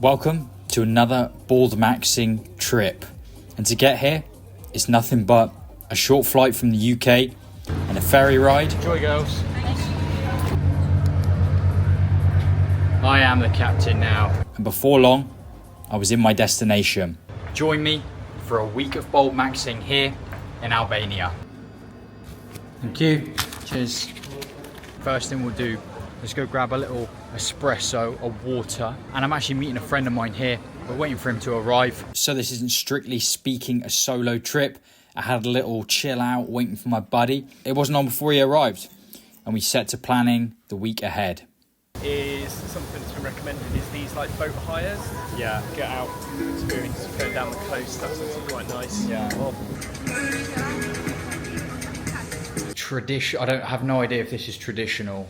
Welcome to another BALDMAXXING trip, and to get here it's nothing but a short flight from the UK and a ferry ride. Enjoy, girls. I am the captain now. And before long I was in my destination. Join me for a week of BALDMAXXING here in Albania. Thank you. Cheers. First thing we'll do, let's go grab a little espresso, a water, and I'm actually meeting a friend of mine here. We're waiting for him to arrive. So this isn't strictly speaking a solo trip. I had a little chill out waiting for my buddy. It wasn't long before he arrived, and we set to planning the week ahead. Is something that's been recommended is these like boat hires. Yeah. Get out, experience going down the coast. That's actually quite nice. Yeah. Well, I don't have no idea if this is traditional,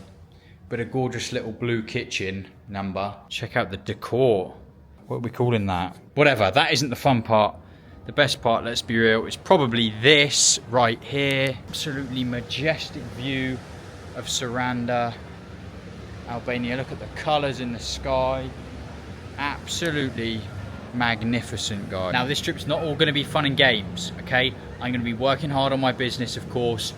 but a gorgeous little blue kitchen number. Check out the decor. What are we calling that? Whatever, that isn't the fun part. The best part, let's be real, is probably this right here. Absolutely majestic view of Saranda, Albania. Look at the colours in the sky. Absolutely magnificent, guys. Now this trip's not all going to be fun and games, okay? I'm going to be working hard on my business, of course,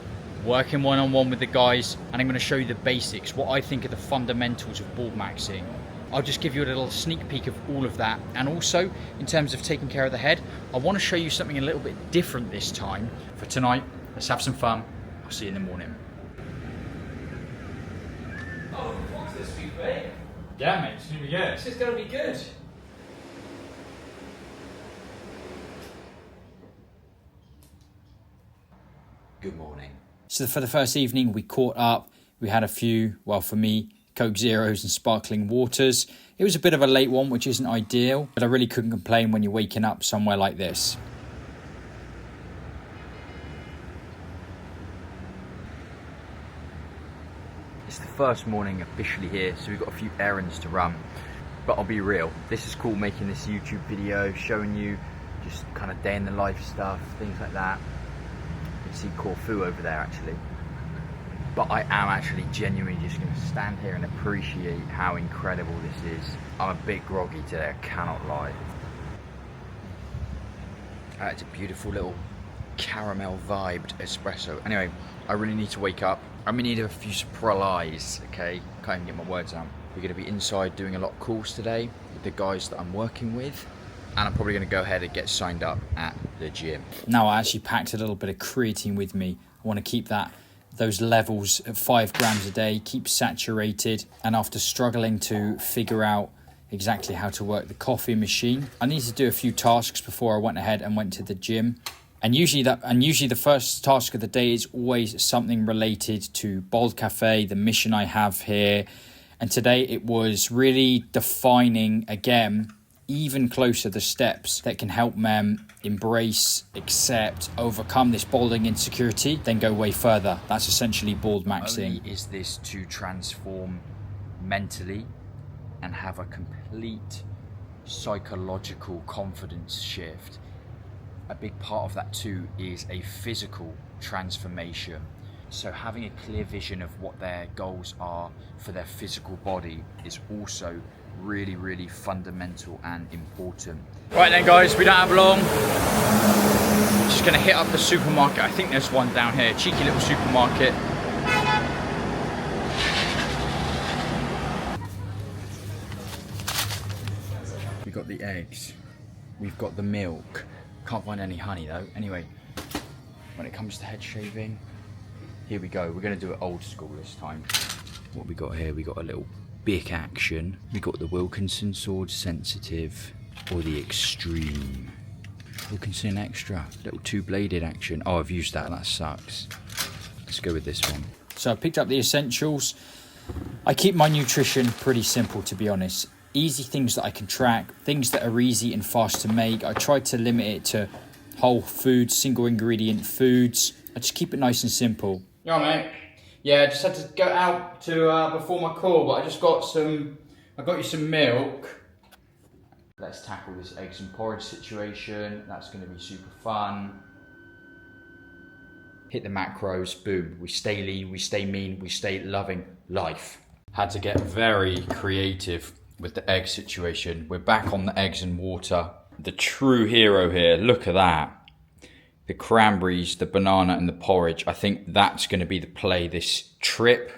working one-on-one with the guys, and I'm going to show you the basics, what I think are the fundamentals of BALDMAXXING. I'll just give you a little sneak peek of all of that, and also in terms of taking care of the head, I want to show you something a little bit different this time. For tonight, let's have some fun. I'll see you in the morning. oh, what's this week, mate? Yeah, mate, it's gonna be good. This is going to be good. Good morning. So for the first evening, we caught up. We had a few, well, for me, Coke Zeros and sparkling waters. It was a bit of a late one, which isn't ideal, but I really couldn't complain when you're waking up somewhere like this. It's the first morning officially here, so we've got a few errands to run. But I'll be real, this is cool, making this YouTube video, showing you just kind of day in the life stuff, things like that. You can see Corfu over there actually. But I am actually genuinely just going to stand here and appreciate how incredible this is. I'm a bit groggy today, I cannot lie. It's a beautiful little caramel vibed espresso. Anyway, I really need to wake up. I'm going to need a few surprise, okay? Can't even get my words out. We're going to be inside doing a lot of calls today with the guys that I'm working with. And I'm probably going to go ahead and get signed up at the gym. Now I actually packed a little bit of creatine with me. I want to keep those levels at 5 grams a day, keep saturated. And after struggling to figure out exactly how to work the coffee machine, I needed to do a few tasks before I went ahead and went to the gym. And usually the first task of the day is always something related to Baldcafe, the mission I have here. And today it was really defining again, even closer, the steps that can help them embrace, accept, overcome this balding insecurity, then go way further. That's essentially BALDMAXXING. Only is this to transform mentally and have a complete psychological confidence shift. A big part of that too is a physical transformation. So having a clear vision of what their goals are for their physical body is also really, really fundamental and important. Right then guys, we don't have long. Just gonna hit up the supermarket. I think there's one down here, cheeky little supermarket. We've got the eggs, we've got the milk. Can't find any honey though. Anyway, when it comes to head shaving, here we go. We're gonna do it old school this time. What we got here, we got a little Bic action. We got the Wilkinson Sword Sensitive or the Extreme. Wilkinson Extra, little 2-bladed action. Oh, I've used that, that sucks. Let's go with this one. So I picked up the essentials. I keep my nutrition pretty simple, to be honest. Easy things that I can track, things that are easy and fast to make. I try to limit it to whole foods, single ingredient foods. I just keep it nice and simple. Yeah, mate. Yeah, I just had to go out to before my call, but I got you some milk. Let's tackle this eggs and porridge situation. That's going to be super fun. Hit the macros, boom. We stay lean, we stay mean, we stay loving life. Had to get very creative with the egg situation. We're back on the eggs and water. The true hero here, look at that. The cranberries, the banana and the porridge. I think that's going to be the play this trip.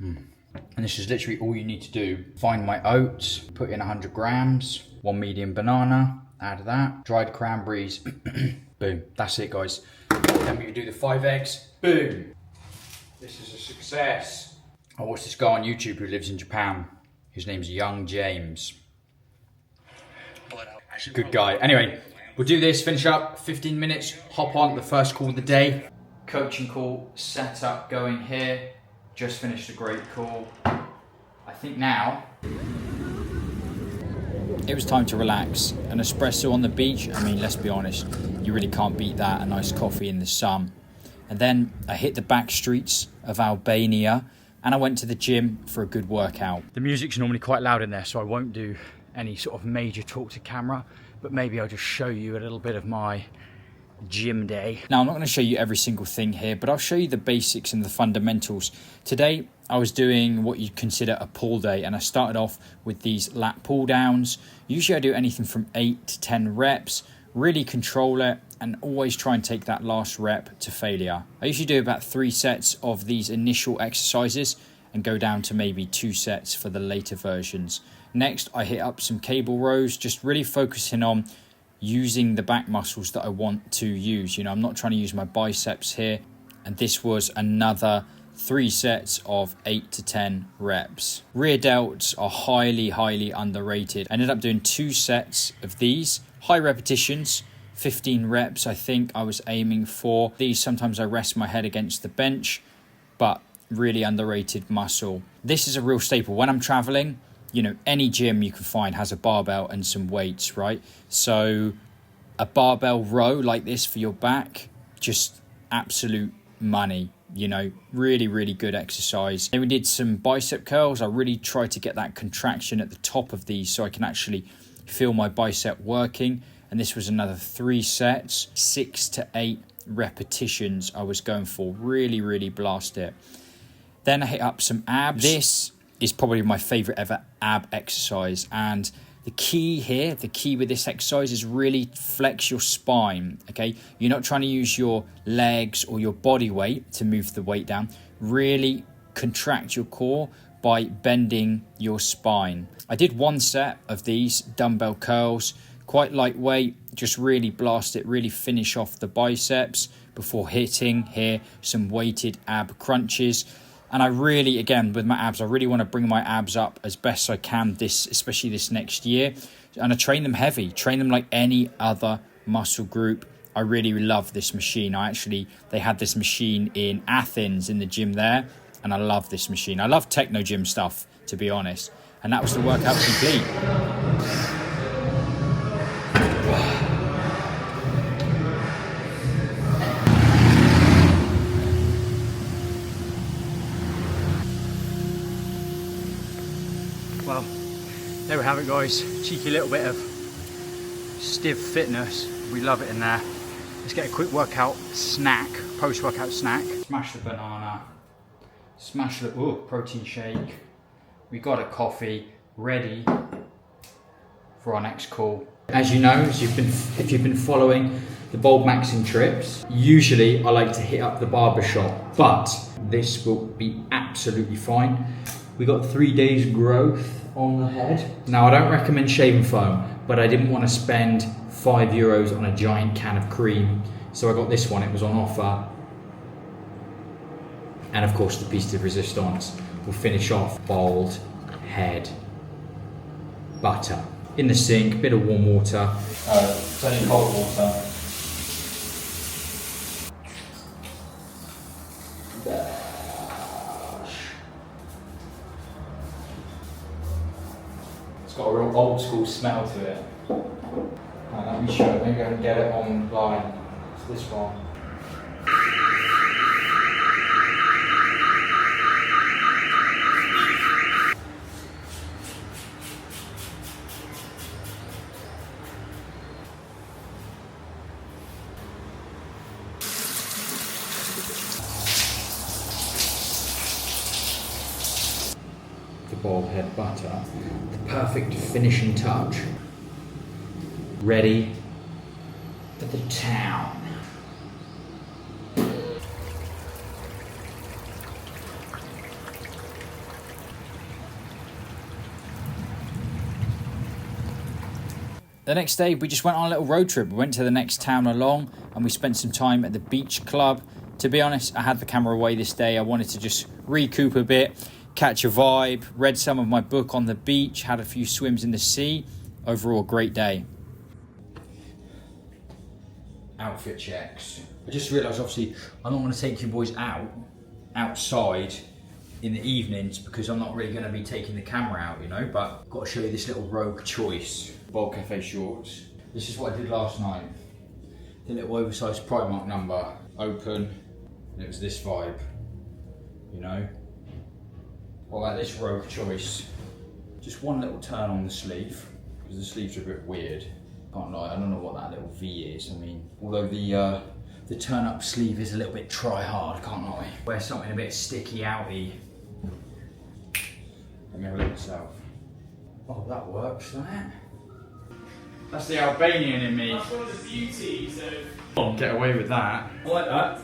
And this is literally all you need to do. Find my oats, put in 100 grams, 1 medium banana, add that, dried cranberries, boom. That's it, guys. Then we do the 5 eggs, boom. This is a success. I watched this guy on YouTube who lives in Japan. His name's Young James. Good guy. Anyway, we'll do this, finish up, 15 minutes, hop on the first call of the day. Coaching call set up, going here. Just finished a great call. I think now it was time to relax. An espresso on the beach, I mean, let's be honest, you really can't beat that, a nice coffee in the sun. And then I hit the back streets of Albania and I went to the gym for a good workout. The music's normally quite loud in there, so I won't do any sort of major talk to camera, but maybe I'll just show you a little bit of my gym day. Now, I'm not going to show you every single thing here, but I'll show you the basics and the fundamentals. Today, I was doing what you'd consider a pull day, and I started off with these lat pull downs. Usually I do anything from 8 to 10 reps, really control it, and always try and take that last rep to failure. I usually do about 3 sets of these initial exercises and go down to maybe 2 sets for the later versions. Next, I hit up some cable rows, just really focusing on using the back muscles that I want to use. You know, I'm not trying to use my biceps here. And this was another 3 sets of 8 to 10 reps. Rear delts are highly, highly underrated. I ended up doing 2 sets of these, high repetitions, 15 reps I think I was aiming for. These, sometimes I rest my head against the bench, but really underrated muscle. This is a real staple. When I'm traveling, you know, any gym you can find has a barbell and some weights, right? So a barbell row like this for your back, just absolute money, you know, really, really good exercise. Then we did some bicep curls. I really tried to get that contraction at the top of these so I can actually feel my bicep working. And this was another 3 sets, 6 to 8 repetitions I was going for. Really, really blast it. Then I hit up some abs. This is probably my favorite ever ab exercise, and the key here, the key with this exercise is really flex your spine. Okay, you're not trying to use your legs or your body weight to move the weight down. Really contract your core by bending your spine. I did 1 set of these dumbbell curls, quite lightweight, just really blast it, really finish off the biceps before hitting here some weighted ab crunches. And I really, again, with my abs, I really want to bring my abs up as best I can, especially this next year. And I train them heavy, train them like any other muscle group. I really love this machine. They had this machine in Athens in the gym there, and I love this machine. I love techno gym stuff, to be honest. And that was the workout complete. Well, there we have it, guys. Cheeky little bit of stiff fitness. We love it in there. Let's get a quick workout snack, post-workout snack. Smash the banana, smash the protein shake. We got a coffee ready for our next call. As you know, if you've been following the BALDMAXXING trips, usually I like to hit up the barbershop, but this will be absolutely fine. We got 3 days growth on the head. Now, I don't recommend shaving foam, but I didn't want to spend €5 on a giant can of cream, so I got this one. It was on offer. And of course, the piece de resistance will finish off bald head butter. In the sink, bit of warm water. It's only cold water. It's got a real old school smell to it. Let me show it. Maybe I can get it online. It's this one. boiled head butter. The perfect finishing touch. Ready for the town. The next day, we just went on a little road trip. We went to the next town along and we spent some time at the beach club. To be honest, I had the camera away this day. I wanted to just recoup a bit, catch a vibe, read some of my book on the beach, had a few swims in the sea. Overall, great day. Outfit checks. I just realised, obviously, I'm not going to take you boys outside in the evenings because I'm not really going to be taking the camera out, you know, but I've got to show you this little rogue choice. Baldcafe shorts. This is what I did last night. The little oversized Primark number, open, and it was this vibe, you know. What about this rogue choice? Just one little turn on the sleeve, because the sleeves are a bit weird. Can't lie, I don't know what that little V is. I mean, although the turn up sleeve is a little bit try hard, can't lie. Wear something a bit sticky outy. Let me have a look myself. Oh, that works, doesn't it? That's the Albanian in me. That's one of the beauties of... Oh, get away with that. I like that.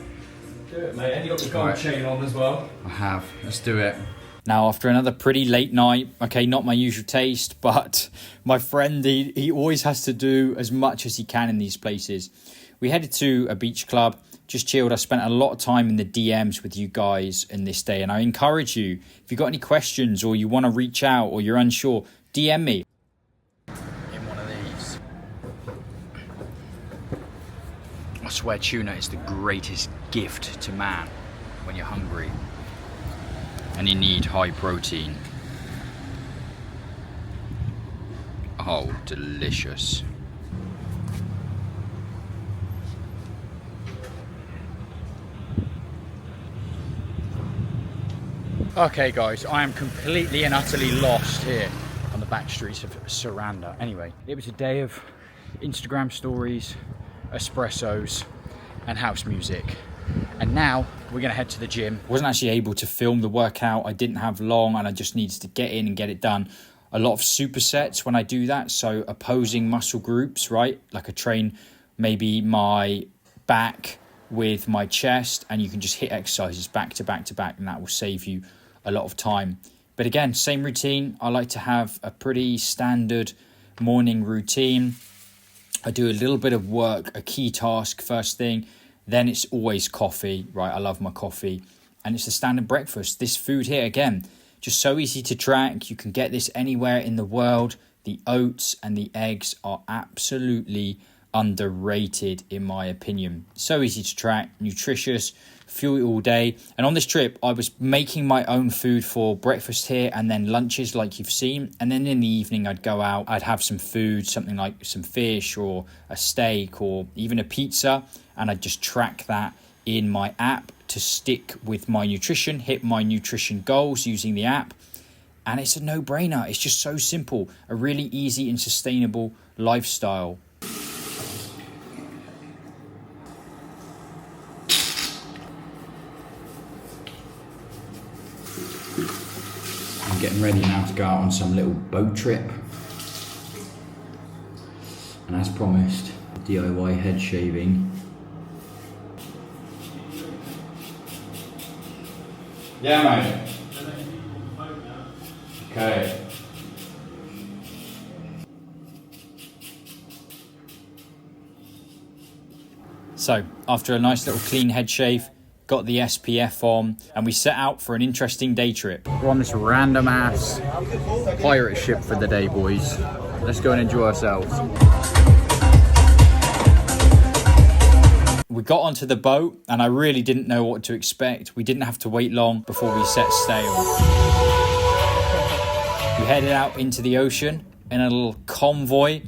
Do it, mate. And you got the gold chain on as well. I have. Let's do it. Now, after another pretty late night, okay, not my usual taste, but my friend, he always has to do as much as he can in these places. We headed to a beach club, just chilled. I spent a lot of time in the DMs with you guys in this day, and I encourage you, if you've got any questions or you want to reach out or you're unsure, DM me. In one of these. I swear tuna is the greatest gift to man when you're hungry and you need high protein. Oh, delicious. Okay guys, I am completely and utterly lost here on the back streets of Saranda. Anyway, it was a day of Instagram stories, espressos and house music. And now we're gonna head to the gym. I wasn't actually able to film the workout. I didn't have long and I just needed to get in and get it done. A lot of supersets when I do that. So opposing muscle groups, right? Like I train maybe my back with my chest and you can just hit exercises back to back to back and that will save you a lot of time. But again, same routine. I like to have a pretty standard morning routine. I do a little bit of work, a key task first thing. Then it's always coffee, right? I love my coffee. And it's the standard breakfast. This food here, again, just so easy to track. You can get this anywhere in the world. The oats and the eggs are absolutely underrated in my opinion. So easy to track, nutritious, fuel you all day. And on this trip, I was making my own food for breakfast here and then lunches like you've seen. And then in the evening, I'd go out, I'd have some food, something like some fish or a steak or even a pizza. And I'd just track that in my app to stick with my nutrition, hit my nutrition goals using the app. And it's a no-brainer. It's just so simple, a really easy and sustainable lifestyle. I'm getting ready now to go out on some little boat trip. And as promised, DIY head shaving. Yeah, mate. Okay. So, after a nice little clean head shave, got the SPF on, and we set out for an interesting day trip. We're on this random ass pirate ship for the day, boys. Let's go and enjoy ourselves. We got onto the boat and I really didn't know what to expect. We didn't have to wait long before we set sail. We headed out into the ocean in a little convoy.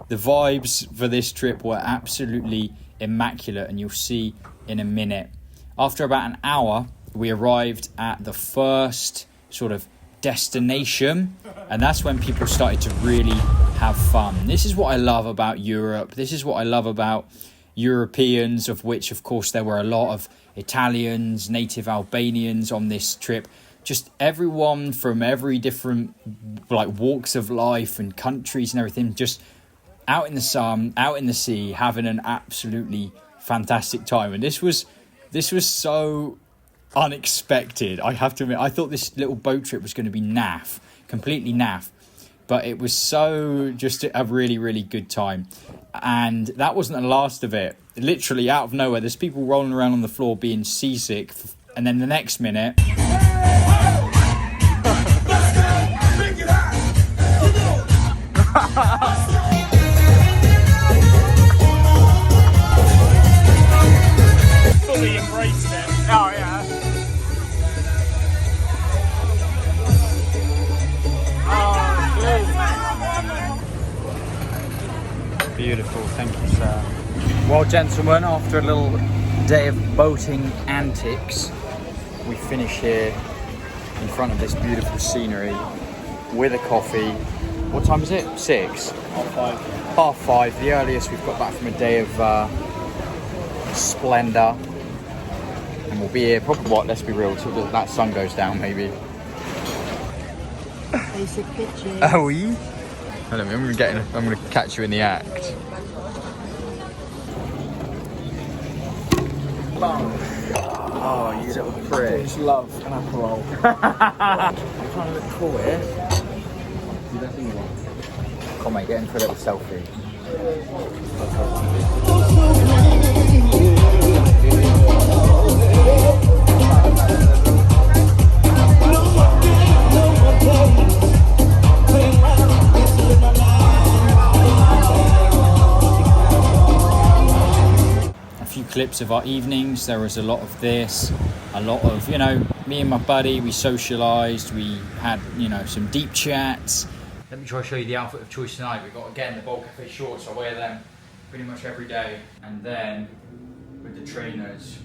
The vibes for this trip were absolutely immaculate and you'll see in a minute. After about an hour, we arrived at the first sort of destination, and that's when people started to really have fun. This is what I love about Europe. This is what I love about Europeans, of which, of course, there were a lot of Italians, native Albanians on this trip. just everyone from every different like walks of life and countries and everything, just out in the sun, out in the sea, having an absolutely fantastic time. And this was so unexpected, I have to admit. I thought this little boat trip was going to be naff, completely naff, but it was so just a really, really good time. And that wasn't the last of it. Literally out of nowhere, there's people rolling around on the floor being seasick, and then the next minute Fully embraced it. oh yeah. Beautiful, thank you, sir. Well, gentlemen, after a little day of boating antics, we finish here in front of this beautiful scenery with a coffee. What time is it? 6? Half 5, the earliest we've got back from a day of splendour. And we'll be here probably, let's be real, till that sun goes down, maybe. Basic pictures. Oh, are you? I'm going to catch you in the act. Oh, you little prick. Just love an apple roll. I'm trying to look cool here. You don't think you want? Come on, mate, get in for a little selfie. Clips of our evenings. There was a lot of this, a lot of, you know, me and my buddy, we socialised, we had, you know, some deep chats. Let me try to show you the outfit of choice tonight. We've got, again, the Baldcafe shorts. I wear them pretty much every day. And then with the trainers,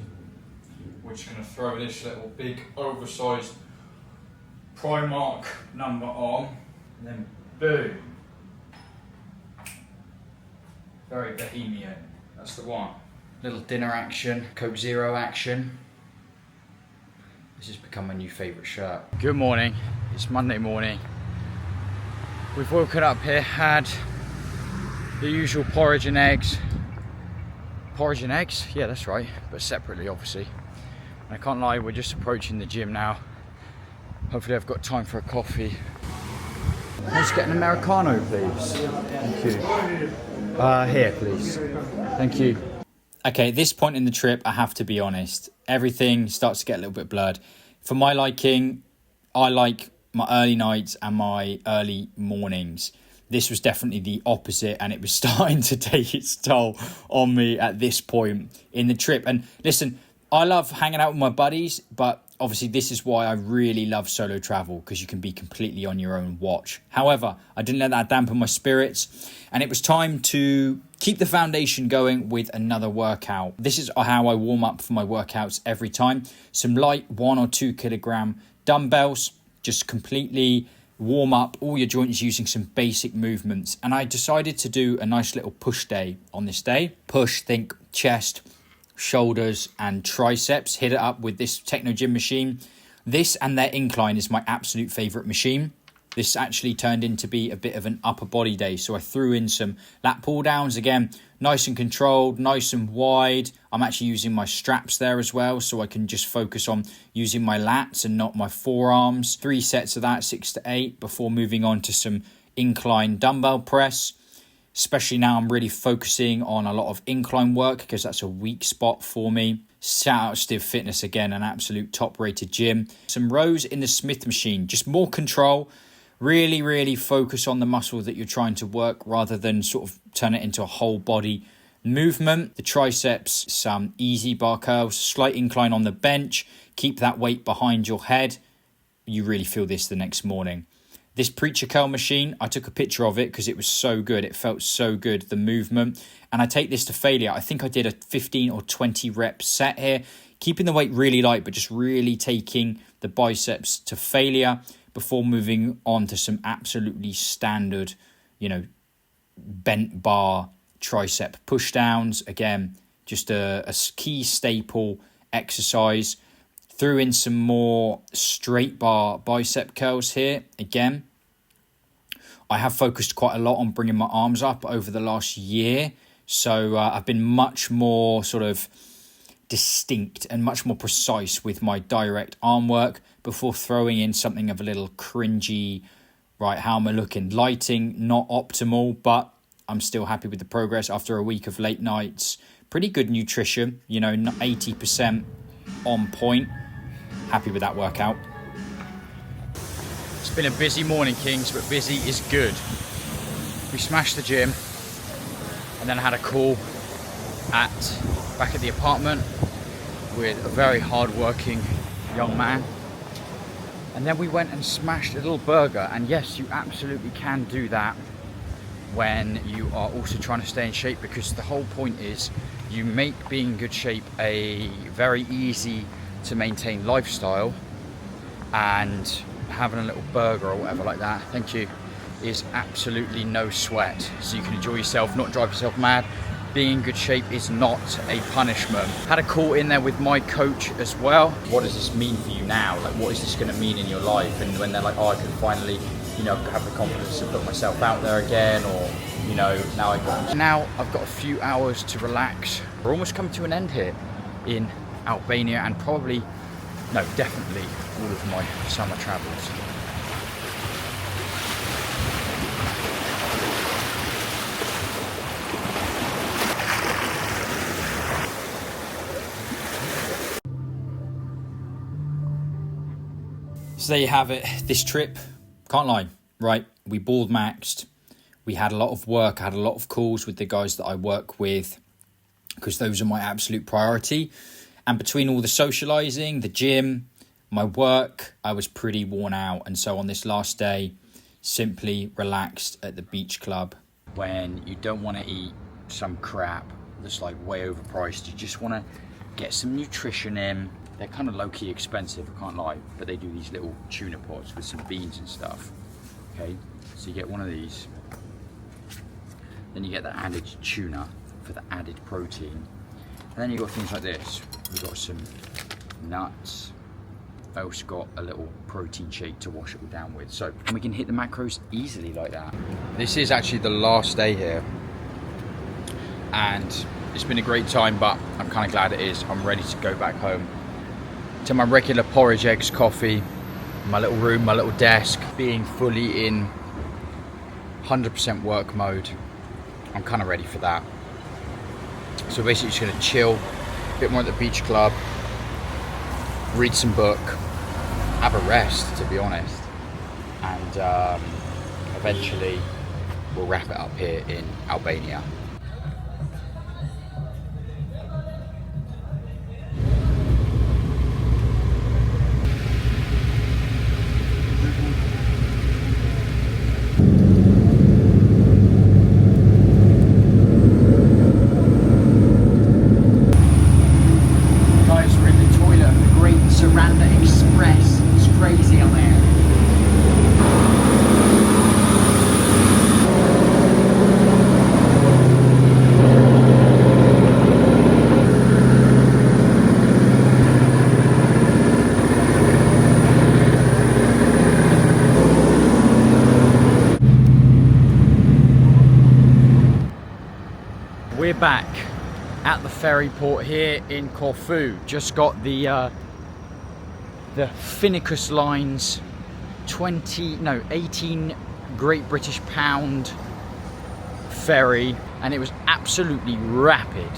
we're just going to throw this little big oversized Primark number on, and then boom, very bohemian. That's the one. Little dinner action, Coke Zero action. This has become my new favourite shirt. Good morning, it's Monday morning. We've woken up here, had the usual porridge and eggs. Porridge and eggs? Yeah, that's right, but separately, obviously. And I can't lie, we're just approaching the gym now. Hopefully I've got time for a coffee. Let's get an Americano, please. Thank you. Here, please. Thank you. Okay, at this point in the trip, I have to be honest. Everything starts to get a little bit blurred. For my liking, I like my early nights and my early mornings. This was definitely the opposite, and it was starting to take its toll on me at this point in the trip. And listen, I love hanging out with my buddies, but obviously this is why I really love solo travel, because you can be completely on your own watch. However, I didn't let that dampen my spirits, and it was time to keep the foundation going with another workout. This is how I warm up for my workouts every time. Some light 1 or 2 kilogram dumbbells, just completely warm up all your joints using some basic movements. And I decided to do a nice little push day on this day. Push, think chest, shoulders and triceps. Hit it up with this Techno Gym machine. This and their incline is my absolute favorite machine. This actually turned into be a bit of an upper body day, so I threw in some lat pull downs. Again, nice and controlled, nice and wide. I'm actually using my straps there as well, so I can just focus on using my lats and not my forearms. 3 sets of that, 6 to 8, before moving on to some incline dumbbell press. Especially now I'm really focusing on a lot of incline work, because that's a weak spot for me. Shout out Stiff Fitness again, an absolute top rated gym. Some rows in the Smith machine, just more control. Really focus on the muscle that you're trying to work, rather than sort of turn it into a whole body movement. The triceps, some easy bar curls, slight incline on the bench. Keep that weight behind your head. You really feel this the next morning. This preacher curl machine, I took a picture of it because it was so good. It felt so good, the movement. And I take this to failure. I think I did a 15 or 20 rep set here. Keeping the weight really light, but just really taking the biceps to failure before moving on to some absolutely standard, bent bar tricep push downs. Again, just a key staple exercise. Threw in some more straight bar bicep curls here. Again, I have focused quite a lot on bringing my arms up over the last year. So I've been much more sort of distinct and much more precise with my direct arm work before throwing in something of a little cringy, right, how am I looking? Lighting, not optimal, but I'm still happy with the progress after a week of late nights. Pretty good nutrition, you know, 80% on point. Happy with that workout. It's been a busy morning, Kings, but busy is good. We smashed the gym and then I had a call back at the apartment with a very hard-working young man. And then we went and smashed a little burger. And yes, you absolutely can do that when you are also trying to stay in shape, because the whole point is you make being in good shape a very easy to maintain lifestyle, and having a little burger or whatever like that, thank you, is absolutely no sweat. So you can enjoy yourself, not drive yourself mad. Being in good shape is not a punishment. Had a call in there with my coach as well. What does this mean for you now? Like, what is this going to mean in your life? And when they're like, oh, I can finally, you know, have the confidence to put myself out there again, or, you know, now I've got a few hours to relax. We're almost coming to an end here in Albania, and probably, no, definitely all of my summer travels. So there you have it. This trip, can't lie, right? We bald maxed. We had a lot of work. I had a lot of calls with the guys that I work with, because those are my absolute priority. And between all the socializing, the gym, my work, I was pretty worn out. And so on this last day, simply relaxed at the beach club. When you don't want to eat some crap that's like way overpriced, you just want to get some nutrition in. They're kind of low-key expensive, I can't lie, but they do these little tuna pots with some beans and stuff. Okay, so you get one of these, then you get the added tuna for the added protein, and then you got things like this. We've got some nuts. I also got a little protein shake to wash it all down with. So, and we can hit the macros easily like that. This is actually the last day here, and it's been a great time, but I'm kind of glad it is. I'm ready to go back home to my regular porridge, eggs, coffee, my little room, my little desk, being fully in 100% work mode. I'm kind of ready for that. So basically just gonna chill, a bit more at the beach club, read some book, have a rest, to be honest. And eventually we'll wrap it up here in Albania. We're back at the ferry port here in Corfu. Just got the Finicus Lines 18 Great British Pound ferry, and it was absolutely rapid.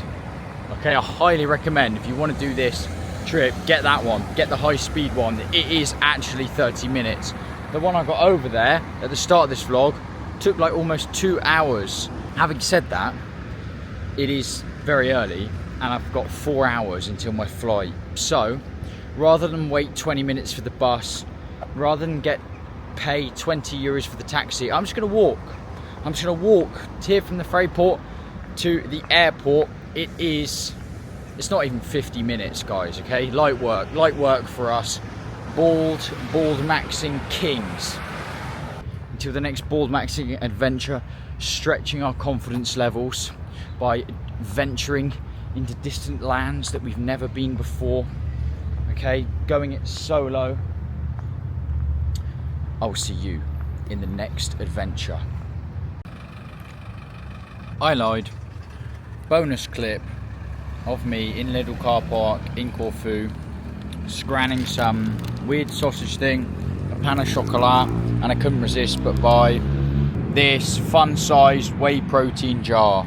Okay, I highly recommend, if you want to do this trip, get that one, get the high speed one. It is actually 30 minutes. The one I got over there at the start of this vlog took like almost 2 hours. Having said that, it is very early and I've got 4 hours until my flight. So rather than wait 20 minutes for the bus, rather than pay 20 euros for the taxi, I'm just gonna walk. I'm just gonna walk here from the ferry port to the airport. It's not even 50 minutes, guys, okay? Light work for us BALDMAXXING kings. Until the next BALDMAXXING adventure, stretching our confidence levels by venturing into distant lands that we've never been before. okay, going it solo. I'll see you in the next adventure. I lied. Bonus clip of me in Lidl car park in Corfu, scranning some weird sausage thing, a pan of chocolat, and I couldn't resist but buy this fun-sized whey protein jar.